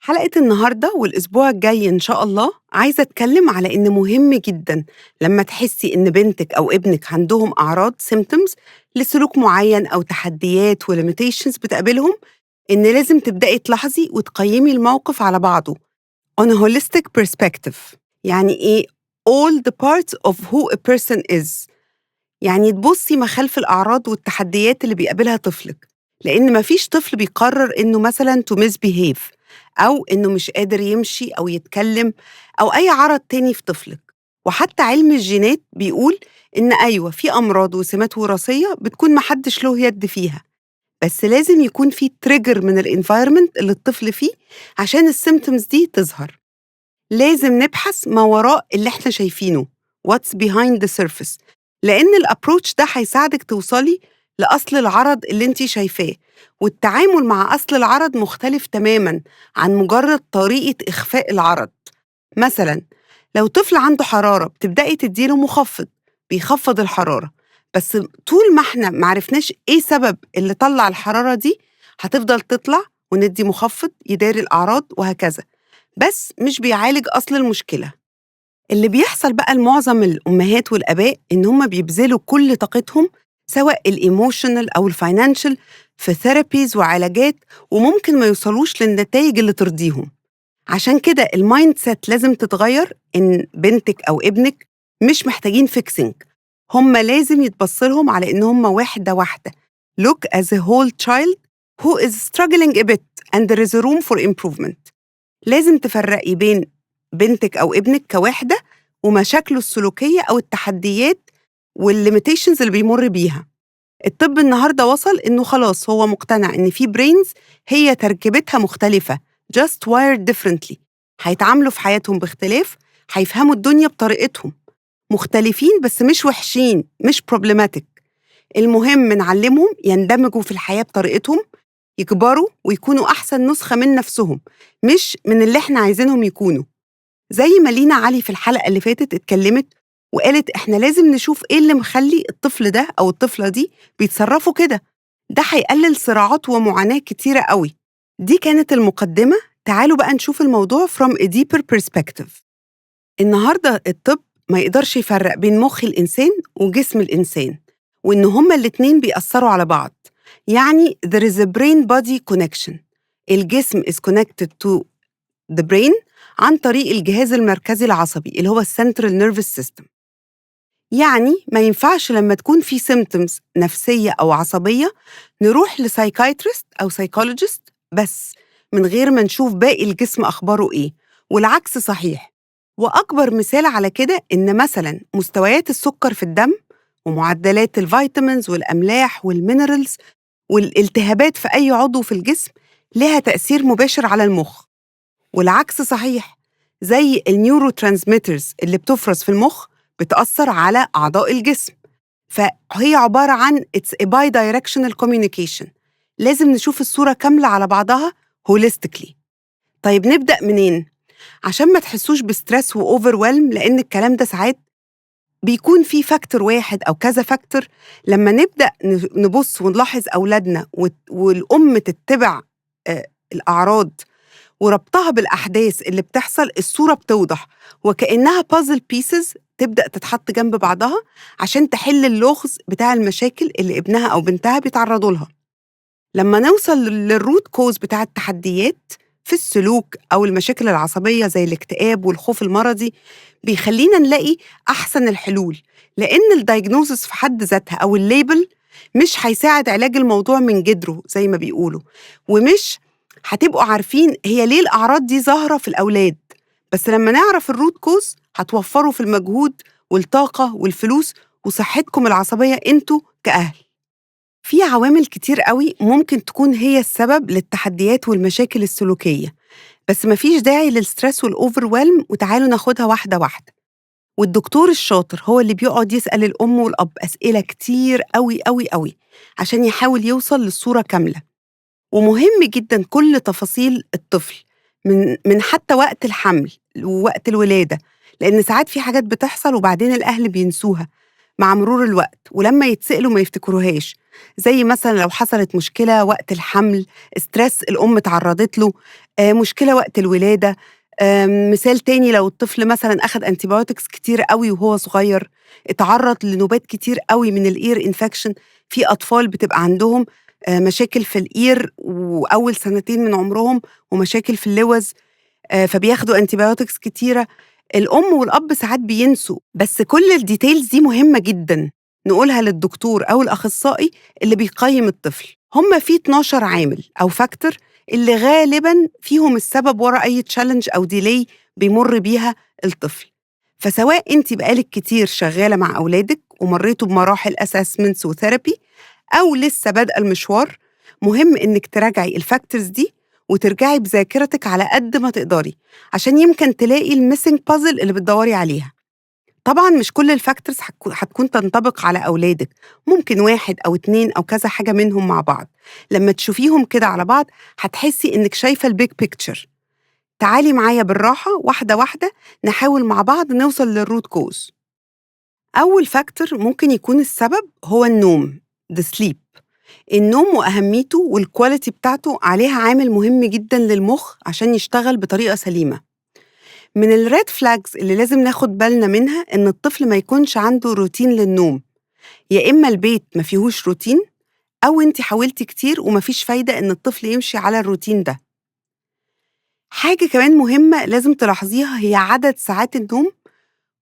حلقة النهاردة والأسبوع الجاي إن شاء الله عايزة أتكلم على إن مهم جدًا لما تحسي إن بنتِك أو ابنِك عندهم أعراض symptoms لسلوك معين أو تحديات وlimitations بتقابلهم، إن لازم تبدئي تلاحظي وتقيّمي الموقف على بعضه on a holistic perspective. يعني إيه؟ all the parts of who a person is. يعني تبُصّي ما خلف الأعراض والتحديات اللي بيقابلها طفلِك، لإن ما فيش طفل بيقرر إنه مثلًا to misbehave أو إنه مش قادر يمشي أو يتكلم أو أي عرض تاني في طفلِك، وحتى علم الجينات بيقول إن أيوه في أمراض وسمات وراثية بتكون ما حدش له يد فيها، بس لازم يكون في trigger من الenvironment اللي الطفل فيه عشان الsymptoms دي تظهر. لازم نبحث ما وراء اللي إحنا شايفينه what's behind the surface، لأن الapproach ده هيساعدِك توصلي لأصل العرض اللي أنتِ شايفاه، والتعامل مع أصل العرض مختلف تمامًا عن مجرد طريقة إخفاء العرض. مثلًا لو طفل عنده حرارة بتبدئي تدّي له مخفض بيخفّض الحرارة، بس طول ما إحنا ما عرفناش إيه سبب اللي طلّع الحرارة دي، هتفضل تطلع وندّي مخفض يداري الأعراض وهكذا. بس مش بيعالج أصل المشكلة. اللي بيحصل بقى لمعظم الأمهات والآباء إن هم بيبذلوا كل طاقتهم سواء الإيموشنال أو الفاينانشال في ثيرابيز وعلاجات، وممكن ما يوصلوش للنتائج اللي ترضيهم. عشان كده المايند سيت لازم تتغير، إن بنتك أو ابنك مش محتاجين فيكسينج، هم لازم يتبص لهم على إن هم واحدة واحدة. Look as a whole child who is struggling a bit and there is a room for improvement. لازم تفرقي بين بنتِك أو ابنِك كواحدة ومشاكله السلوكية أو التحديات والlimitations اللي بيمُر بيها. الطب النهارده وصل إنه خلاص هو مقتنع إن في brains هي تركيبتها مختلفة just wired differently، هيتعاملوا في حياتهم باختلاف، هيفهموا الدنيا بطريقتهم، مختلفين بس مش وحشين، مش problematic. المهم نعلّمهم يندمجوا في الحياة بطريقتهم، يكبروا ويكونوا أحسن نسخة من نفسهم، مش من اللي إحنا عايزينهم يكونوا. زي ما لينا علي في الحلقة اللي فاتت اتكلمت وقالت إحنا لازم نشوف إيه اللي مخلي الطفل ده أو الطفلة دي بيتصرفوا كده، ده هيقلل صراعات ومعاناة كتيرة قوي. دي كانت المقدمة، تعالوا بقى نشوف الموضوع from a deeper perspective. النهاردة الطب ما يقدرش يفرق بين مخ الإنسان وجسم الإنسان، وإن هما الاتنين بيأثروا على بعض. يعني there is a brain-body connection. الجسم is connected to the brain عن طريق الجهاز المركزي العصبي اللي هو الcentral nervous system. يعني ما ينفعش لما تكون في symptoms نفسية أو عصبية نروح لسايكايترست أو سايكولوجيست بس من غير ما نشوف باقي الجسم أخباره إيه، والعكس صحيح. وأكبر مثال على كده إن مثلاً مستويات السكر في الدم ومعدلات الفيتامينز والأملاح والمينرالز والالتهابات في أي عضو في الجسم لها تأثير مباشر على المخ، والعكس صحيح. زي النيورو ترانسميترز اللي بتفرز في المخ بتأثر على أعضاء الجسم، فهي عبارة عن it's a bidirectional communication. لازم نشوف الصورة كاملة على بعضها holistically. طيب نبدأ منين؟ عشان ما تحسوش بستريس وأوفرويلم، لأن الكلام ده ساعات بيكون في فاكتور واحد أو كذا فاكتور. لما نبدأ نبص ونلاحظ أولادنا والأم تتبع الأعراض وربطها بالأحداث اللي بتحصل، الصورة بتوضح وكأنها puzzle pieces تبدأ تتحط جنب بعضها عشان تحل اللغز بتاع المشاكل اللي ابنها أو بنتها بيتعرضوا لها. لما نوصل للروت كوز بتاع التحديات في السلوك أو المشاكل العصبية زي الاكتئاب والخوف المرضي، بيخلينا نلاقي أحسن الحلول، لأن الدايجنوزس في حد ذاتها أو الليبل مش هيساعد علاج الموضوع من جذره زي ما بيقولوا، ومش هتبقوا عارفين هي ليه الأعراض دي ظاهرة في الأولاد. بس لما نعرف الروت كوز هتوفروا في المجهود والطاقة والفلوس وصحتكم العصبية انتوا كأهل. في عوامل كتير قوي ممكن تكون هي السبب للتحديات والمشاكل السلوكية، بس مفيش داعي للستريس والأوفرويلم، وتعالوا ناخدها واحدة واحدة. والدكتور الشاطر هو اللي بيقعد يسأل الأم والأب أسئلة كتير قوي قوي قوي عشان يحاول يوصل للصورة كاملة. ومهم جدا كل تفاصيل الطفل من حتى وقت الحمل ووقت الولادة، لأن ساعات في حاجات بتحصل وبعدين الأهل بينسوها مع مرور الوقت، ولما يتسألوا ما يفتكروهاش، زي مثلًا لو حصلت مشكلة وقت الحمل، stress الأم اتعرّضت له، مشكلة وقت الولادة، مثال تاني لو الطفل مثلًا أخد antibiotics كتير أوي وهو صغير، اتعرّض لنوبات كتير أوي من الear infection، في أطفال بتبقى عندهم مشاكل في الear وأول سنتين من عمرهم ومشاكل في اللوز، فبياخدوا antibiotics كتيرة. الأم والأب ساعات بينسوا، بس كل الdetails دي مهمة جدًا نقولها للدكتور أو الأخصائي اللي بيقيّم الطفل. هم في 12 عامل أو factor اللي غالبًا فيهم السبب ورا أي challenge أو delay بيمُر بيها الطفل. فسواء أنتِ بقى لِك كتير شغّالة مع أولادِك ومرّيتوا بمراحل assessments وtherapy أو لسه بادئة المشوار، مهم إنِّك تراجعي الfactors دي وترجعي بذاكرتِك على قد ما تقدري، عشان يمكن تلاقي الmissing puzzle اللي بتدوّري عليها. طبعًا مش كل الfactors هتكون تنطبق على أولادِك، ممكن 1 أو 2 أو كذا حاجة منهم مع بعض. لمّا تشوفيهم كده على بعض هتحسّي إنِّك شايفة الbig picture. تعالي معايا بالراحة واحدة، واحدة نحاول مع بعض نوصل للroot cause. أول factor ممكن يكون السبب هو النوم the sleep. النوم وأهميته والquality بتاعته عليها عامل مهم جدًا للمُخ عشان يشتغل بطريقة سليمة. من الred flags اللي لازم ناخد بالنا منها إن الطفل ما يكونش عنده روتين للنوم، يا إما البيت ما فيهوش روتين أو أنتِ حاولتِ كتير وما فيش فايدة إن الطفل يمشي على الروتين ده. حاجة كمان مهمة لازم تلاحظيها هي عدد ساعات النوم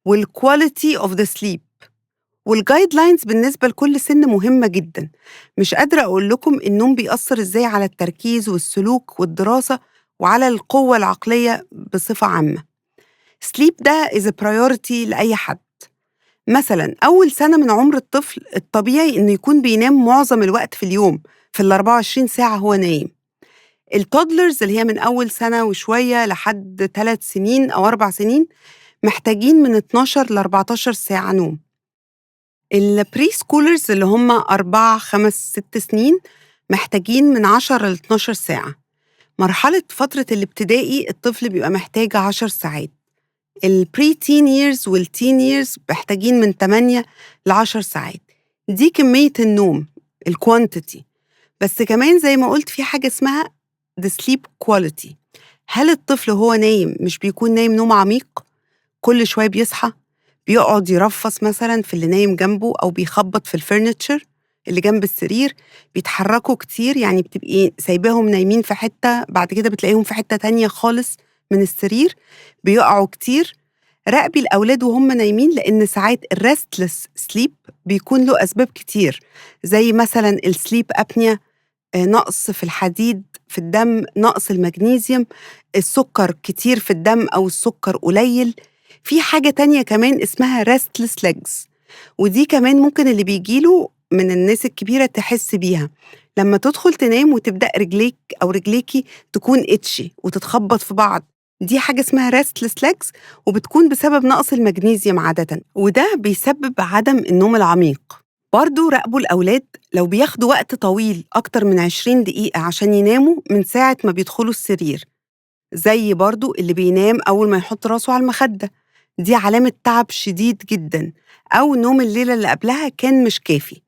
والquality of the sleep. والguidelines بالنسبة لكل سن مهمة جدًا، مش قادرة أقول لكم النوم بيأثّر إزاي على التركيز والسلوك والدراسة وعلى القوة العقلية بصفة عامة. sleep ده is a priority لأي حد. مثلًا أول سنة من عمر الطفل الطبيعي إنه يكون بينام معظم الوقت في اليوم، في ال24 ساعة هو نايم. الtoddlers اللي هي من أول سنة وشوية لحد 3 سنين أو 4 سنين محتاجين من 12 ل14 ساعة نوم. الpreschoolers اللي هم 4، 5، 6 سنين محتاجين من 10 ل12 ساعة. مرحلة فترة الابتدائي الطفل بيبقى محتاج 10 ساعات. الpreteen years والteen years محتاجين من 8 ل10 ساعات. دي كمية النوم الquantity. بس كمان زي ما قُلت في حاجة اسمها the sleep quality. هل الطفل وهو نايم مش بيكون نايم نوم عميق؟ كل شوية بيصحى، بيقعد يرفّص مثلًا في اللي نايم جنبه أو بيخبّط في الfurniture اللي جنب السرير، بيتحرّكوا كتير، يعني بتبقي سايباهم نايمين في حتّة، بعد كده بتلاقيهم في حتّة تانية خالص من السرير، بيقعوا كتير. راقبي الأولاد وهُم نايمين، لإن ساعات الrestless sleep بيكون له أسباب كتير، زي مثلًا الsleep apnea، نقص في الحديد في الدم، نقص المغنيسيوم، السُكّر كتير في الدم أو السُكّر قليل. في حاجة تانية كمان اسمها restless legs، ودي كمان ممكن اللي بييجي له من الناس الكبيرة تحس بيها، لمّا تدخل تنام وتبدأ رجليك أو رجليكِ تكون itchy وتتخبط في بعض، دي حاجة اسمها restless legs وبتكون بسبب نقص المغنيسيوم عادةً، وده بيسبب عدم النوم العميق. برضه راقبوا الأولاد لو بياخدوا وقت طويل أكتر من 20 دقيقة عشان يناموا من ساعة ما بيدخلوا السرير، زي برضه اللي بينام أول ما يحط راسه على المخدة، دي علامة تعب شديد جدًا، أو نوم الليلة اللي قبلها كان مش كافي.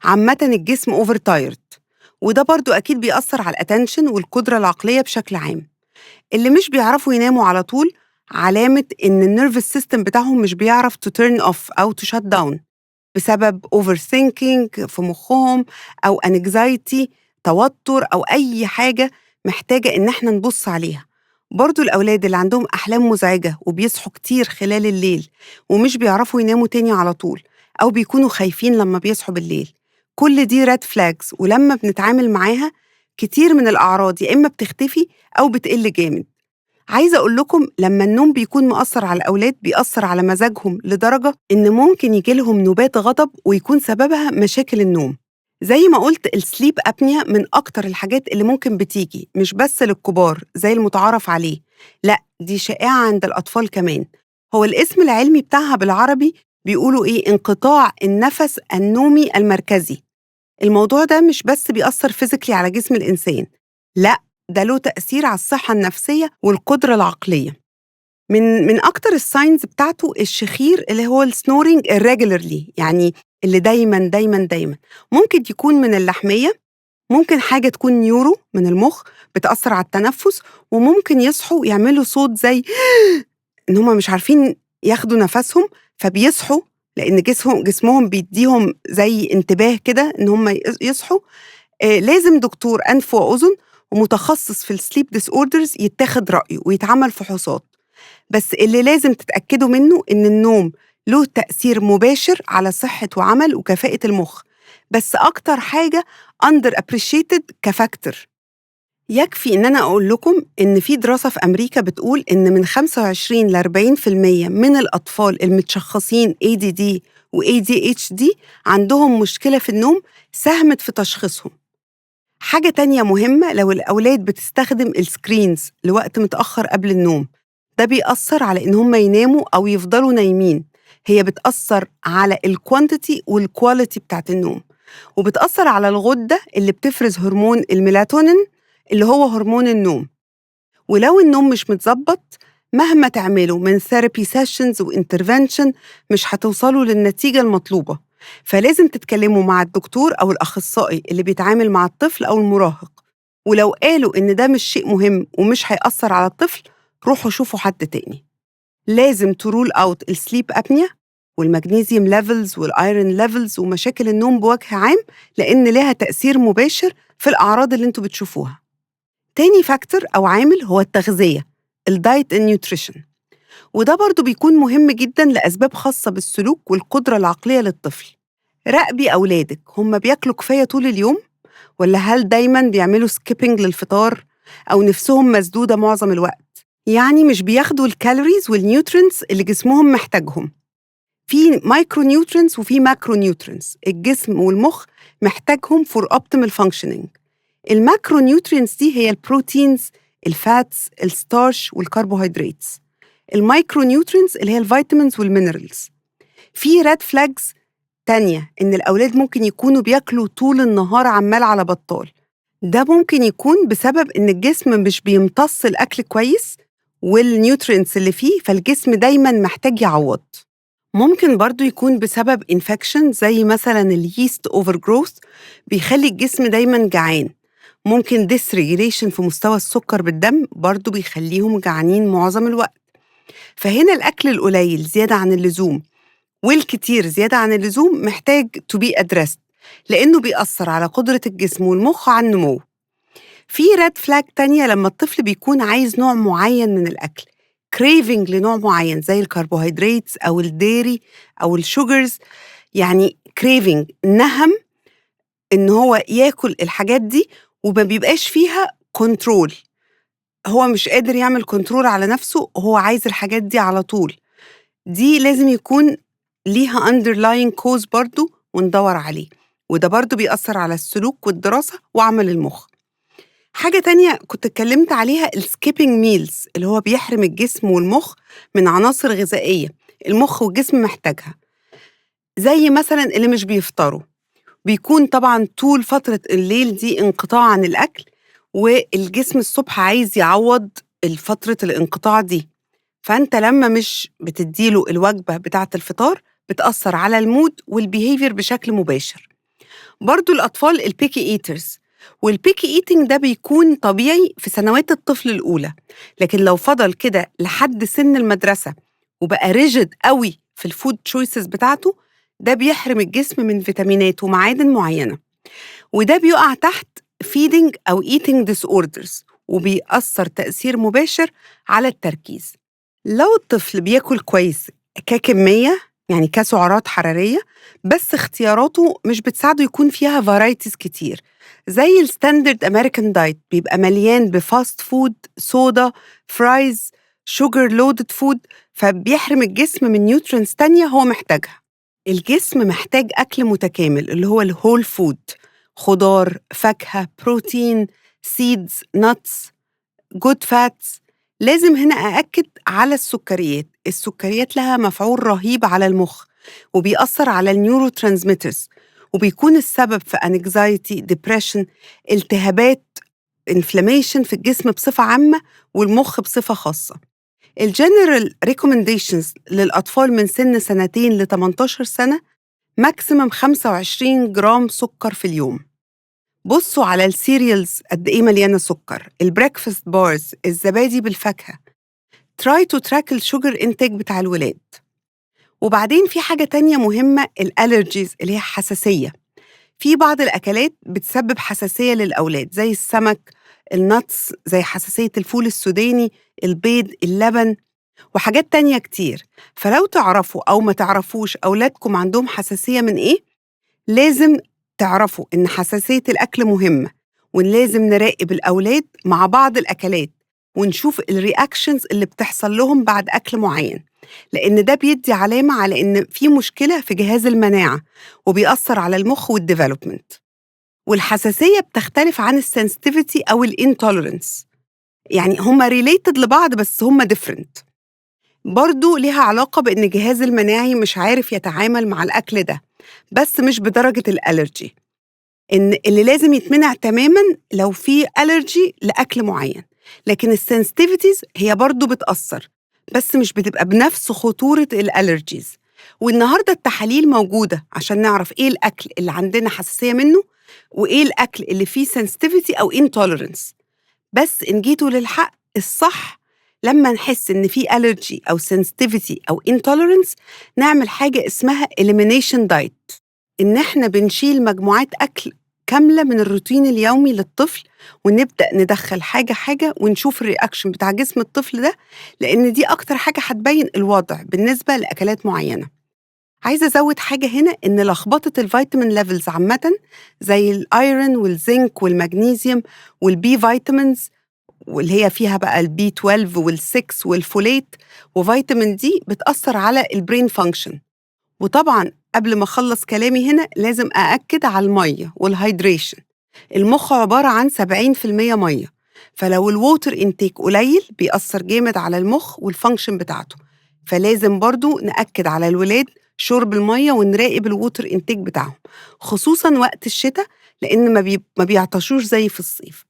عامةً الجسم overtired، وده برضه أكيد بيأثّر على الattention والقدرة العقلية بشكل عام. اللي مش بيعرفوا يناموا على طول علامة إن الnervous system بتاعهم مش بيعرف to turn off أو to shut down بسبب overthinking في مخهم أو anxiety توتر أو أي حاجة محتاجة إن إحنا نبُص عليها. برضه الأولاد اللي عندهم أحلام مزعجة وبيصحوا كتير خلال الليل ومش بيعرفوا يناموا تاني على طول أو بيكونوا خايفين لمّا بيصحوا بالليل، كل دي red flags، ولمّا بنتعامل معاها كتير من الأعراض يا إما بتختفي أو بتقل جامد. عايزة أقول لكم لمّا النوم بيكون مأثّر على الأولاد بيأثّر على مزاجهم لدرجة إن ممكن ييجي لهم نوبات غضب ويكون سببها مشاكل النوم. زي ما قُلت الsleep apnea من أكتر الحاجات اللي ممكن بتيجي مش بس للكبار زي المُتعارف عليه، لأ دي شائعة عند الأطفال كمان. هو الاسم العلمي بتاعها بالعربي بيقولوا إيه، انقطاع النَفَس النومي المركزي. الموضوع ده مش بس بيأثّر physically على جسم الإنسان، لأ ده له تأثير على الصحة النفسية والقدرة العقلية. من أكتر الsigns بتاعته الشخير اللي هو الsnoring irregularly، يعني اللي دايمًا، دايمًا، دايمًا ممكن يكون من اللحمية، ممكن حاجة تكون نيورو من المُخ بتأثّر على التنفُّس، وممكن يصحوا يعملوا صوت زي إن هُم مش عارفين ياخدوا نَفَسهم، فبيصحوا لإن جسمهم بيدّيهم زي انتباه كده إن هُم يصحوا. لازم دكتور أنف وأذن ومتخصص في الsleep disorders يتاخد رأيه ويتعمل فحوصات، بس اللي لازم تتأكدوا منه إن النوم له تأثير مباشر على صحة وعمل وكفاءة المُخ، بس أكتر حاجة under appreciated كfactor. يكفي إن أنا أقول لكم إن في دراسة في أمريكا بتقول إن من 25 ل40% من الأطفال المتشخّصين ADD وADHD عندهم مشكلة في النوم ساهمت في تشخيصهم. حاجة تانية مهمة لو الأولاد بتستخدم السكرينز لوقت متأخر قبل النوم، ده بيأثّر على إن هم يناموا أو يفضلوا نايمين، هي بتأثّر على الquantity والquality بتاعة النوم، وبتأثّر على الغدة اللي بتفرز هرمون الميلاتونين اللي هو هرمون النوم، ولو النوم مش متضبّط مهما تعملوا من therapy sessions وintervention مش هتوصلوا للنتيجة المطلوبة، فلازم تتكلموا مع الدكتور أو الأخصائي اللي بيتعامل مع الطفل أو المراهق، ولو قالوا إن ده مش شيء مهم ومش هيأثّر على الطفل، روحوا شوفوا حد تاني. لازم to rule out الsleep apnea والmagnesium levels والiron levels ومشاكل النوم بوجه عام، لإن ليها تأثير مباشر في الأعراض اللي أنتم بتشوفوها. تاني factor أو عامل هو التغذية الdiet and nutrition، وده برضه بيكون مهم جدًا لأسباب خاصة بالسلوك والقدرة العقلية للطفل. راقبي أولادِك، هم بياكلوا كفاية طول اليوم والّا هل دايمًا بيعملوا skipping للفطار أو نِفسهم مسدودة معظم الوقت؟ يعني مش بياخدوا الcalories والnutrients اللي جسمهم محتاجهم. في micronutrients وفي macronutrients، الجسم والمخ محتاجهم for optimal functioning. الماكرونيوترينتس دي هي البروتينز، الفاتس، الستارش والكربوهيدراتس. المايكرونيوترينتس اللي هي الفيتامينز والمينرالز. في ريد فلاجز تانية إن الأولاد ممكن يكونوا بياكلوا طول النهار عمال على بطال، ده ممكن يكون بسبب إن الجسم مش بيمتص الأكل كويس والنيوترينتس اللي فيه، فالجسم دايماً محتاج يعوض. ممكن برضو يكون بسبب infection زي مثلا اليست اوفر جروث بيخلي الجسم دايما جعان. ممكن dysregulation في مستوى السكر بالدم برضو بيخليهم جعانين معظم الوقت. فهنا الأكل القليل زيادة عن اللزوم والكتير زيادة عن اللزوم محتاج to be addressed، لأنه بيأثر على قدرة الجسم والمخ على النمو. في ريد فلاج تانية لما الطفل بيكون عايز نوع معين من الأكل، craving لنوع معين زي الكربوهيدرات أو الديري أو الشوجرز، يعني craving نهم إن هو ياكل الحاجات دي وما بيبقاش فيها كنترول، هو مش قادر يعمل كنترول على نفسه، هو عايز الحاجات دي على طول. دي لازم يكون ليها underlying cause برضو وندور عليه، وده برضو بيأثر على السلوك والدراسة وعمل المخ. حاجة تانية كنت اتكلمت عليها الskipping meals اللي هو بيحرم الجسم والمخ من عناصر غذائية المخ والجسم محتاجها، زي مثلا اللي مش بيفطروا، بيكون طبعا طول فترة الليل دي انقطاع عن الأكل، والجسم الصبح عايز يعوض فترة الانقطاع دي، فأنت لما مش بتديله الوجبة بتاعة الفطار بتأثر على المود والبيهيفير بشكل مباشر. برضو الأطفال البيكي ايترز، والبيكي ايتنج ده بيكون طبيعي في سنوات الطفل الأولى، لكن لو فضل كده لحد سن المدرسة وبقى ريجيد قوي في الفود تشويسز بتاعته، ده بيحرم الجسم من فيتامينات ومعادن معينة، وده بيقع تحت feeding أو eating disorders وبيأثر تأثير مباشر على التركيز. لو الطفل بياكل كويس ككمية يعني كسعرات حرارية، بس اختياراته مش بتساعده يكون فيها فرايتيز كتير، زي الستاندرد أمريكان دايت بيبقى مليان بفاست فود، صودا، فرايز، شوجر لودد فود، فبيحرم الجسم من نيوترينز تانية هو محتاجها. الجسم محتاج أكل متكامل اللي هو الهول فود، خضار، فاكهة، بروتين، سيدز، نتس، جود فاتس. لازم هنا أأكد على السكريات لها مفعول رهيب على المخ وبيأثر على النيورو ترانسميترز، وبيكون السبب في anxiety، depression، التهابات، inflammation في الجسم بصفة عامة والمخ بصفة خاصة. الجنرال ريكومنديشنز للأطفال من سن 2 ل 18 سنة ماكسيمم 25 جرام سكر في اليوم. بصوا على السيريالز قد إيه مليانة سكر، البريكفاست بارز، الزبادي بالفاكهة. try to track الشوجر intake بتاع الولاد. وبعدين في حاجة تانية مهمة، الالرجيز اللي هي حساسية. في بعض الأكلات بتسبب حساسية للأولاد زي السمك، النتس، زي حساسية الفول السوداني، البيض، اللبن، وحاجات تانية كتير. فلو تعرفوا أو ما تعرفوش أولادكم عندهم حساسية من إيه، لازم تعرفوا إن حساسية الأكل مهمة، ولازم نراقب الأولاد مع بعض الأكلات ونشوف الرياكشنز اللي بتحصل لهم بعد أكل معين، لأن ده بيدي علامة على إن في مشكلة في جهاز المناعة وبيأثر على المخ والديفلوبمنت. والحساسية بتختلف عن السنسيتيفيتي أو الانتولرنس، يعني هما ريليتد لبعض بس هما ديفرنت. برضو ليها علاقة بإن الجهاز المناعي مش عارف يتعامل مع الأكل ده، بس مش بدرجة الألرجي، إن اللي لازم يتمنع تماماً لو في ألرجي لأكل معين. لكن السنسيتيفيتيز هي برضو بتأثر، بس مش بتبقى بنفس خطورة الألرجيز. والنهاردة التحاليل موجودة عشان نعرف إيه الأكل اللي عندنا حساسية منه وإيه الأكل اللي فيه sensitivity أو intolerance. بس إن جيتوا للحق الصح، لما نحس إن في allergy أو sensitivity أو intolerance، نعمل حاجة اسمها elimination diet، إن إحنا بنشيل مجموعات أكل كاملة من الروتين اليومي للطفل، ونبدأ ندخل حاجة حاجة ونشوف الرياكشن بتاع جسم الطفل ده، لأن دي أكتر حاجة هتبين الوضع بالنسبة لأكلات معينة. عايزة أزود حاجة هنا، إن لخبطة الفيتامين ليفلز عامة زي الأيرون والزنك والمغنيسيوم والبي فيتامينز، واللي هي فيها بقى البي 12 والسكس والفوليت وفيتامين دي، بتأثر على البرين فانكشن. وطبعاً قبل ما أخلص كلامي هنا لازم أأكد على المية والهيدريشن. المخ عبارة عن 70% مية، فلو الووتر انتيك قليل بيأثر جامد على المخ والفانكشن بتاعته. فلازم برضو نأكد على الولاد شرب المية ونراقب الووتر انتيك بتاعهم، خصوصاً وقت الشتاء، لأن ما بيعطشوش زي في الصيف.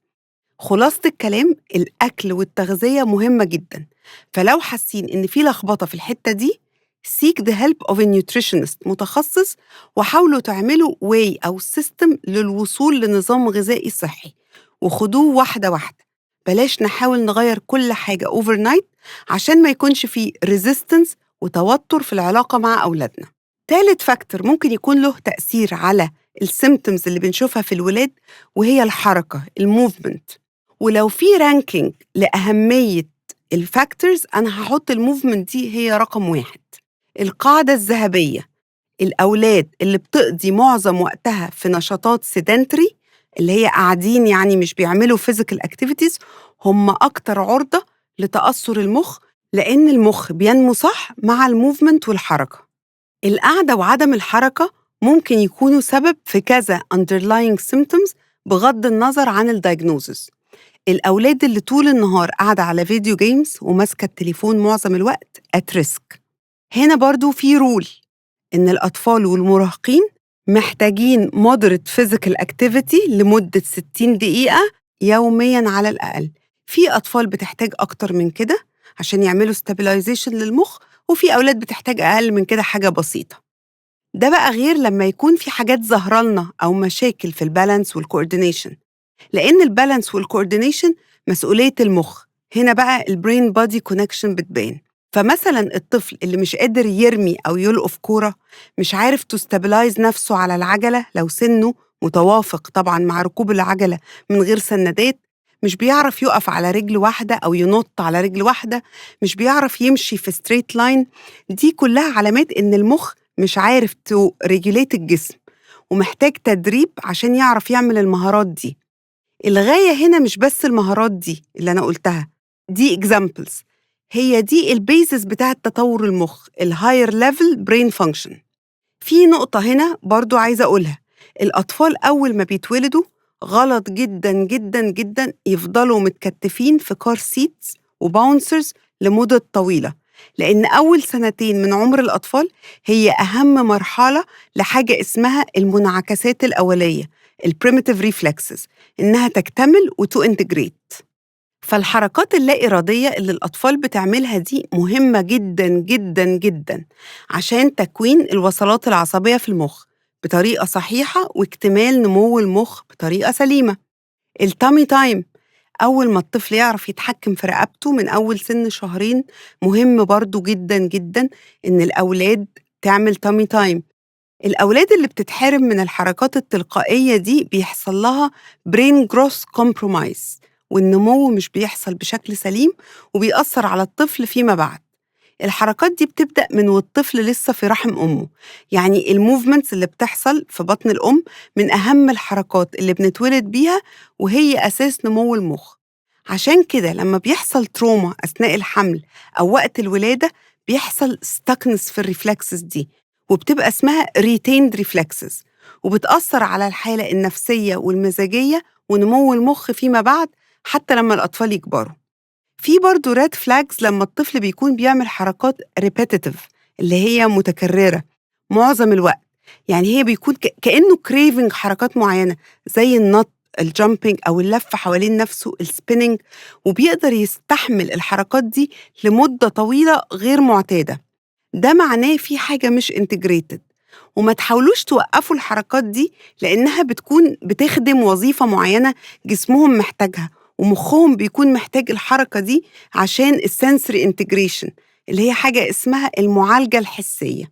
خلاصة الكلام، الأكل والتغذية مهمة جداً. فلو حاسين إن في لخبطة في الحتة دي، seek the help of a nutritionist متخصص، وحاولوا تعملوا way أو system للوصول لنظام غذائي صحي، وخدوه واحدة واحدة. بلاش نحاول نغير كل حاجة overnight عشان ما يكونش فيه resistance وتوتر في العلاقة مع أولادنا. تالت فاكتور ممكن يكون له تأثير على السيمتومز اللي بنشوفها في الولاد، وهي الحركة، الموفمنت. ولو في رانكينج لأهمية الفاكتورز، أنا هحط الموفمنت دي هي رقم 1. القاعدة الذهبية، الأولاد اللي بتقضي معظم وقتها في نشاطات سيدنتري، اللي هي قاعدين يعني مش بيعملوا physical activities، هم أكتر عرضة لتأثر المخ، لأن المخ بينمو صح مع الموفمنت والحركة. القعدة وعدم الحركة ممكن يكونوا سبب في كذا underlying symptoms بغض النظر عن الدايجنوزس. الأولاد اللي طول النهار قاعدة على فيديو جيمز وماسكة التليفون معظم الوقت at risk. هنا برضو في رول، إن الأطفال والمراهقين محتاجين moderate physical activity لمدة 60 دقيقة يومياً على الأقل. في أطفال بتحتاج أكتر من كده عشان يعملوا stabilization للمخ، وفي أولاد بتحتاج أقل من كده، حاجة بسيطة. ده بقى غير لما يكون في حاجات ظهرلنا أو مشاكل في البالانس والكوردينيشن، لأن البالانس والكوردينيشن مسؤولية المخ. هنا بقى البرين بادي كونكشن بتبان. فمثلا الطفل اللي مش قادر يرمي أو يلقف كورة، مش عارف تستابلايز نفسه على العجلة لو سنه متوافق طبعا مع ركوب العجلة من غير سندات، مش بيعرف يقف على رجل واحدة أو ينط على رجل واحدة، مش بيعرف يمشي في ستريت لاين، دي كلها علامات إن المخ مش عارف تو ريجوليت الجسم، ومحتاج تدريب عشان يعرف يعمل المهارات دي. الغاية هنا مش بس المهارات دي اللي أنا قلتها، دي examples، هي دي البيزس بتاعة تطور المخ، الهاير ليفل برين فانكشن. في نقطة هنا برضو عايزة أقولها، الأطفال أول ما بيتولدوا غلط جدا جدا جدا يفضلوا متكتفين في كار سيتس وباونسرز لمدة طويلة، لأن أول سنتين من عمر الأطفال هي أهم مرحلة لحاجة اسمها المنعكسات الأولية، البريميتيف ريفلكسز، إنها تكتمل وتو انتجريت. فالحركات اللا إرادية اللي الأطفال بتعملها دي مهمة جدًا، جدًا، جدًا عشان تكوين الوصلات العصبية في المخ بطريقة صحيحة واكتمال نمو المخ بطريقة سليمة. الtummy time أول ما الطفل يعرف يتحكم في رقبته من أول سن شهرين، مهم برضه جدًا، جدًا إن الأولاد تعمل tummy time. الأولاد اللي بتتحرم من الحركات التلقائية دي بيحصل لها brain growth compromise، والنمو مش بيحصل بشكل سليم وبيأثر على الطفل فيما بعد. الحركات دي بتبدأ من والطفل لسه في رحم أمه، يعني الموفمنتس اللي بتحصل في بطن الأم من أهم الحركات اللي بنتولد بيها، وهي أساس نمو المخ. عشان كده لما بيحصل تروما أثناء الحمل أو وقت الولادة بيحصل ستاكنس في الريفلكسز دي، وبتبقى اسمها retained reflexes، وبتأثر على الحالة النفسية والمزاجية ونمو المخ فيما بعد حتى لما الأطفال يكبروا. في برضه red flags لما الطفل بيكون بيعمل حركات repetitive اللي هي متكررة معظم الوقت، يعني هي بيكون كأنه craving حركات معينة زي النط، الجامبينج أو اللف حوالين نفسه السبيننج، وبيقدر يستحمل الحركات دي لمدة طويلة غير معتادة. ده معناه في حاجة مش integrated، وما تحاولوش توقفوا الحركات دي لأنها بتكون بتخدم وظيفة معينة جسمهم محتاجها، ومخهم بيكون محتاج الحركة دي عشان السنسوري انتجريشن اللي هي حاجة اسمها المعالجة الحسية.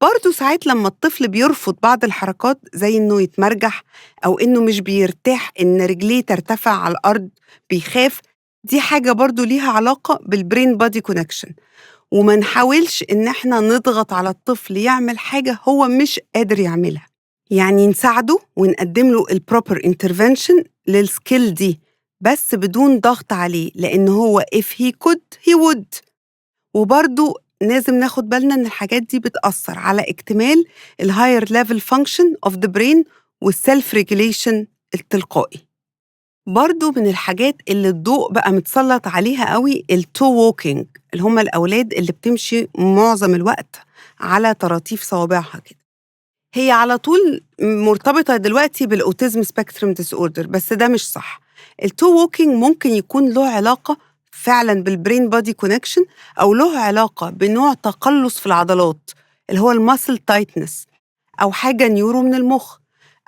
برضه ساعات لما الطفل بيرفض بعض الحركات زي إنه يتمرجح أو إنه مش بيرتاح إن رجليه ترتفع على الأرض، بيخاف، دي حاجة برضه ليها علاقة بالبرين بادي كونكشن. وما نحاولش إن إحنا نضغط على الطفل يعمل حاجة هو مش قادر يعملها، يعني نساعده ونقدم له الproper intervention للskill دي بس بدون ضغط عليه، لأن هو if he could he would. وبرضه لازم ناخد بالنا إن الحاجات دي بتأثر على اكتمال ال higher level function of the brain والself regulation التلقائي. برضه من الحاجات اللي الضوء بقى متسلط عليها أوي الtoe walking، اللي هم الأولاد اللي بتمشي معظم الوقت على طراطيف صوابعها كده. هي على طول مرتبطة دلوقتي بالautism spectrum disorder، بس ده مش صح. الtoe walking ممكن يكون له علاقة فعلًا بالbrain body connection، أو له علاقة بنوع تقلُّص في العضلات اللي هو الmuscle tightness، أو حاجة نيورو من المخ،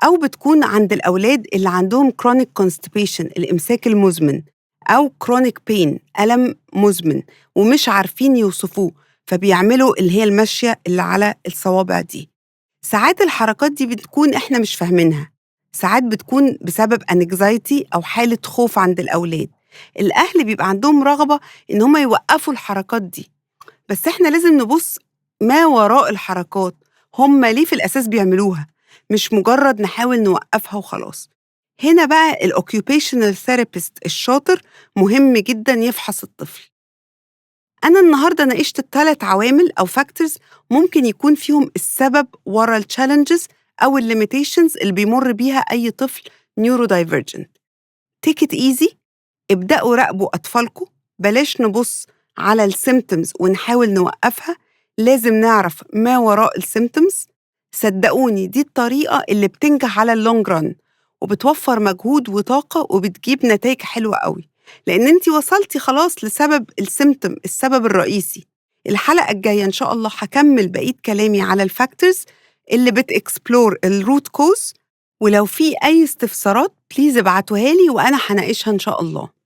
أو بتكون عند الأولاد اللي عندهم chronic constipation الإمساك المزمن، أو chronic pain ألم مزمن ومش عارفين يوصفوه، فبيعملوا اللي هي المشية اللي على الصوابع دي. ساعات الحركات دي بتكون إحنا مش فاهمينها، ساعات بتكون بسبب anxiety أو حالة خوف عند الأولاد. الأهل بيبقى عندهم رغبة إن هم يوقفوا الحركات دي، بس إحنا لازم نبُص ما وراء الحركات، هم ليه في الأساس بيعملوها، مش مجرد نحاول نوقّفها وخلاص. هنا بقى الoccupational therapist الشاطر مهم جدًا يفحص الطفل. أنا النهارده ناقشت ال3 عوامل أو factors ممكن يكون فيهم السبب ورا الchallenges أو الlimitations اللي بيمُر بيها أي طفل neurodivergent. take it easy، ابدأوا راقبوا أطفالكم، بلاش نبُص على الsymptoms ونحاول نوقّفها، لازم نعرف ما وراء الsymptoms. صدقوني دي الطريقة اللي بتنجح على الlong run، وبتوفّر مجهود وطاقة وبتجيب نتايج حلوة أوي، لإن أنتِ وصلتِ خلاص لسبب الsymptom السبب الرئيسي. الحلقة الجاية إن شاء الله هاكمّل بقية كلامي على الfactors اللي بتexplore الroot cause، ولو في أي استفسارات please ابعتوها لي وأنا هاناقشها إن شاء الله.